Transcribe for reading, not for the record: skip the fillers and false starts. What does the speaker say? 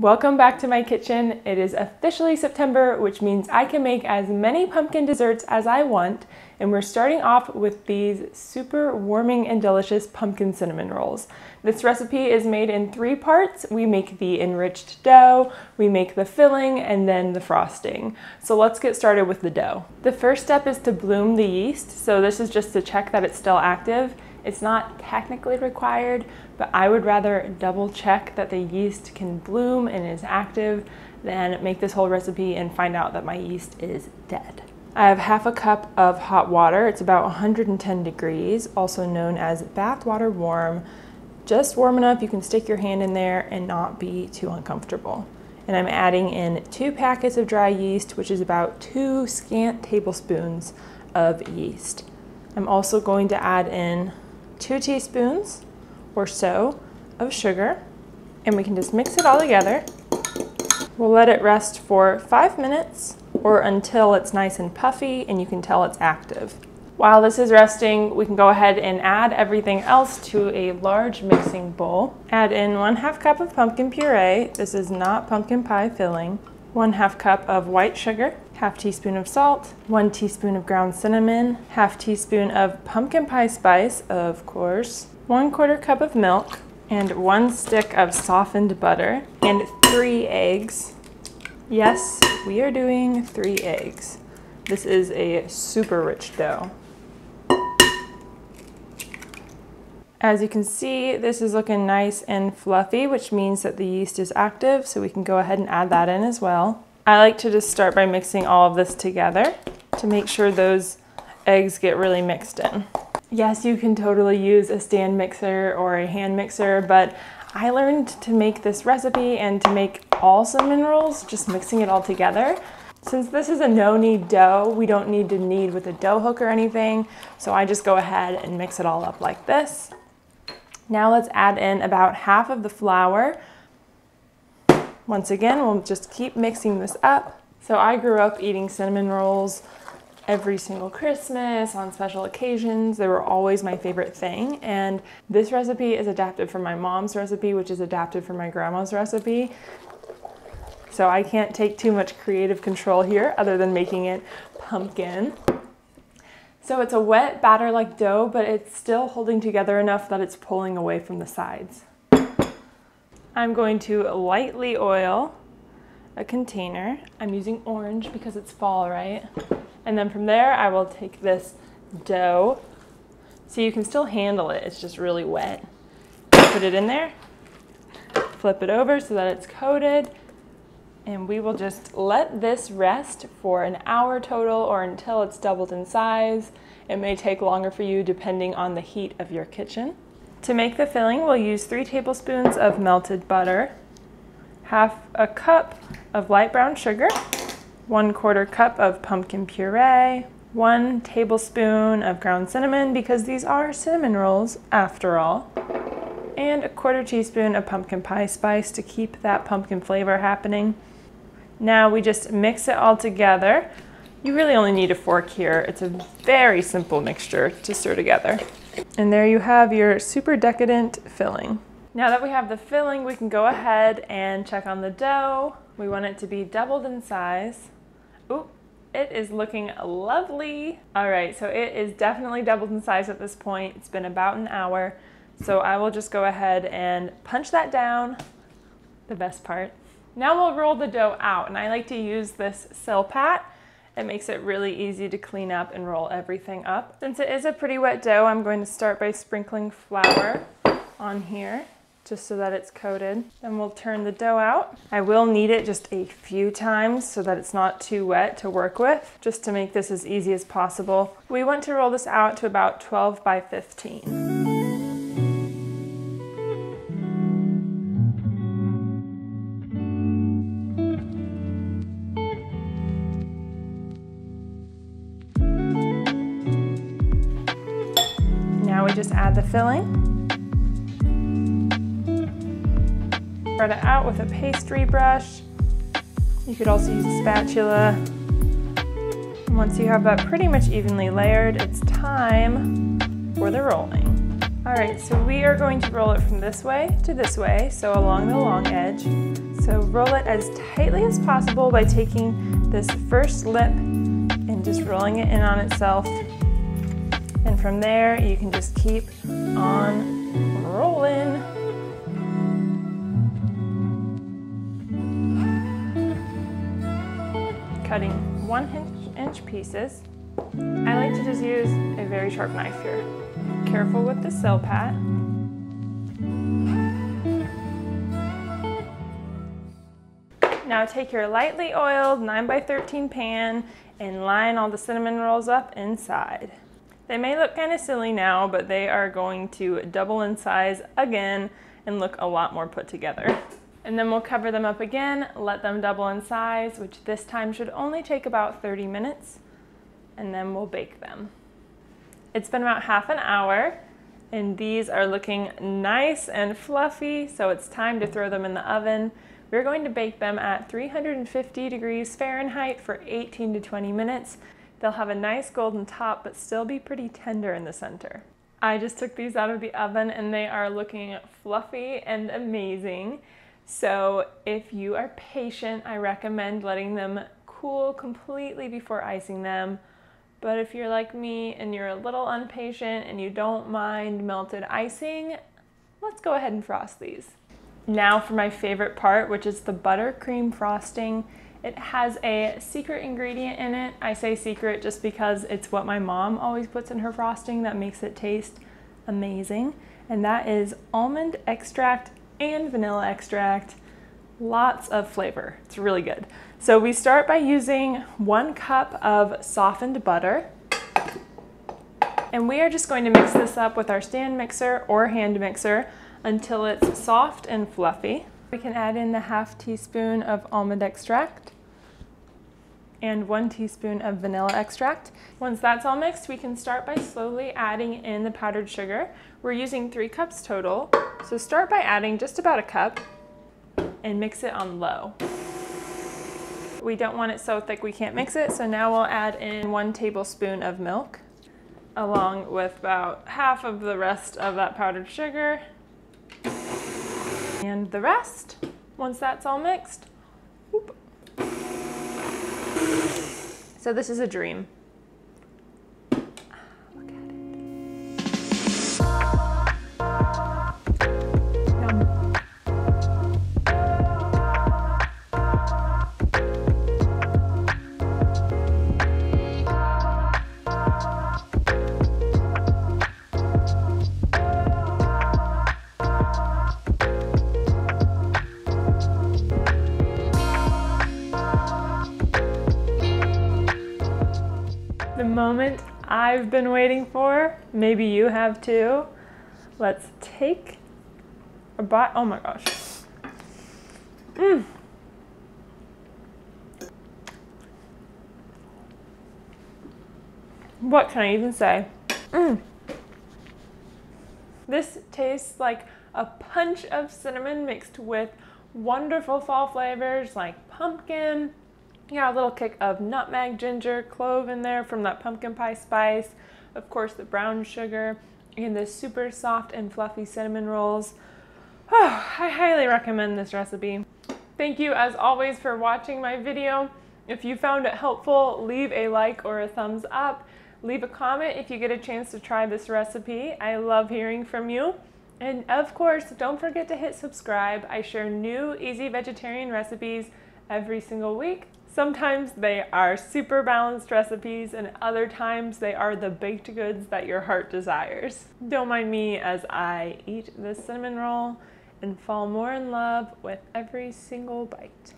Welcome back to my kitchen. It is officially September, which means I can make as many pumpkin desserts as I want, and we're starting off with these super warming and delicious pumpkin cinnamon rolls. This recipe is made in 3 parts. We make the enriched dough, we make the filling, and then the frosting. So let's get started with the dough. The first step is to bloom the yeast. So this is just to check that it's still active. It's not technically required, but I would rather double check that the yeast can bloom and is active than make this whole recipe and find out that my yeast is dead. I have half a cup of hot water. It's about 110 degrees, also known as bath water warm. Just warm enough you can stick your hand in there and not be too uncomfortable. And I'm adding in 2 packets of dry yeast, which is about 2 scant tablespoons of yeast. I'm also going to add in 2 teaspoons or so of sugar, and we can just mix it all together. We'll let it rest for 5 minutes or until it's nice and puffy and you can tell it's active. While this is resting, we can go ahead and add everything else to a large mixing bowl. Add in 1/2 cup of pumpkin puree. This is not pumpkin pie filling. 1/2 cup of white sugar, 1/2 teaspoon of salt, 1 teaspoon of ground cinnamon, 1/2 teaspoon of pumpkin pie spice, of course, 1/4 cup of milk, and 1 stick of softened butter, and 3 eggs. Yes, we are doing 3 eggs. This is a super rich dough. As you can see, this is looking nice and fluffy, which means that the yeast is active, so we can go ahead and add that in as well. I like to just start by mixing all of this together to make sure those eggs get really mixed in. Yes, you can totally use a stand mixer or a hand mixer, but I learned to make this recipe and to make all cinnamon rolls just mixing it all together. Since this is a no-knead dough, we don't need to knead with a dough hook or anything, so I just go ahead and mix it all up like this. Now let's add in about half of the flour. Once again, we'll just keep mixing this up. So I grew up eating cinnamon rolls every single Christmas, on special occasions. They were always my favorite thing. And this recipe is adapted from my mom's recipe, which is adapted from my grandma's recipe. So I can't take too much creative control here other than making it pumpkin. So it's a wet batter-like dough, but it's still holding together enough that it's pulling away from the sides. I'm going to lightly oil a container. I'm using orange because it's fall, right? And then from there, I will take this dough. So you can still handle it, it's just really wet. Put it in there, flip it over so that it's coated, and we will just let this rest for an hour total or until it's doubled in size. It may take longer for you depending on the heat of your kitchen. To make the filling, we'll use 3 tablespoons of melted butter, 1/2 a cup of light brown sugar, 1/4 cup of pumpkin puree, 1 tablespoon of ground cinnamon because these are cinnamon rolls after all, and 1/4 teaspoon of pumpkin pie spice to keep that pumpkin flavor happening. Now we just mix it all together. You really only need a fork here. It's a very simple mixture to stir together. And there you have your super decadent filling. Now that we have the filling, we can go ahead and check on the dough. We want it to be doubled in size. Ooh, it is looking lovely. All right, so it is definitely doubled in size at this point. It's been about an hour. So I will just go ahead and punch that down, the best part. Now we'll roll the dough out, and I like to use this Silpat. It makes it really easy to clean up and roll everything up. Since it is a pretty wet dough, I'm going to start by sprinkling flour on here, just so that it's coated. Then we'll turn the dough out. I will knead it just a few times so that it's not too wet to work with, just to make this as easy as possible. We want to roll this out to about 12 by 15. Now we just add the filling. Spread it out with a pastry brush. You could also use a spatula. And once you have that pretty much evenly layered, it's time for the rolling. All right, so we are going to roll it from this way to this way, so along the long edge. So roll it as tightly as possible by taking this first lip and just rolling it in on itself. And from there, you can just keep on rolling. Cutting 1-inch pieces. I like to just use a very sharp knife here. Careful with the sill pat. Now take your lightly oiled 9x13 pan and line all the cinnamon rolls up inside. They may look kind of silly now, but they are going to double in size again and look a lot more put together. And then we'll cover them up again, let them double in size, which this time should only take about 30 minutes, and then we'll bake them. It's been about half an hour, and these are looking nice and fluffy, so it's time to throw them in the oven. We're going to bake them at 350 degrees Fahrenheit for 18 to 20 minutes. They'll have a nice golden top, but still be pretty tender in the center. I just took these out of the oven and they are looking fluffy and amazing. So if you are patient, I recommend letting them cool completely before icing them. But if you're like me and you're a little impatient and you don't mind melted icing, let's go ahead and frost these. Now for my favorite part, which is the buttercream frosting. It has a secret ingredient in it. I say secret just because it's what my mom always puts in her frosting that makes it taste amazing. And that is almond extract and vanilla extract. Lots of flavor. It's really good. So we start by using 1 cup of softened butter. And we are just going to mix this up with our stand mixer or hand mixer until it's soft and fluffy. We can add in the 1/2 teaspoon of almond extract and 1 teaspoon of vanilla extract. Once that's all mixed, we can start by slowly adding in the powdered sugar. We're using 3 cups total, so start by adding just about 1 cup and mix it on low. We don't want it so thick we can't mix it, so now we'll add in 1 tablespoon of milk, along with about half of the rest of that powdered sugar. And the rest, once that's all mixed, whoop. So this is a dream. Look at it. Yum. The moment I've been waiting for, maybe you have too. Let's take a bite. Oh my gosh. What can I even say? This tastes like a punch of cinnamon mixed with wonderful fall flavors like pumpkin. You got a little kick of nutmeg, ginger, clove in there from that pumpkin pie spice. Of course, the brown sugar and the super soft and fluffy cinnamon rolls. Oh, I highly recommend this recipe. Thank you as always for watching my video. If you found it helpful, leave a like or a thumbs up. Leave a comment if you get a chance to try this recipe. I love hearing from you. And of course, don't forget to hit subscribe. I share new easy vegetarian recipes every single week. Sometimes they are super balanced recipes and other times they are the baked goods that your heart desires. Don't mind me as I eat this cinnamon roll and fall more in love with every single bite.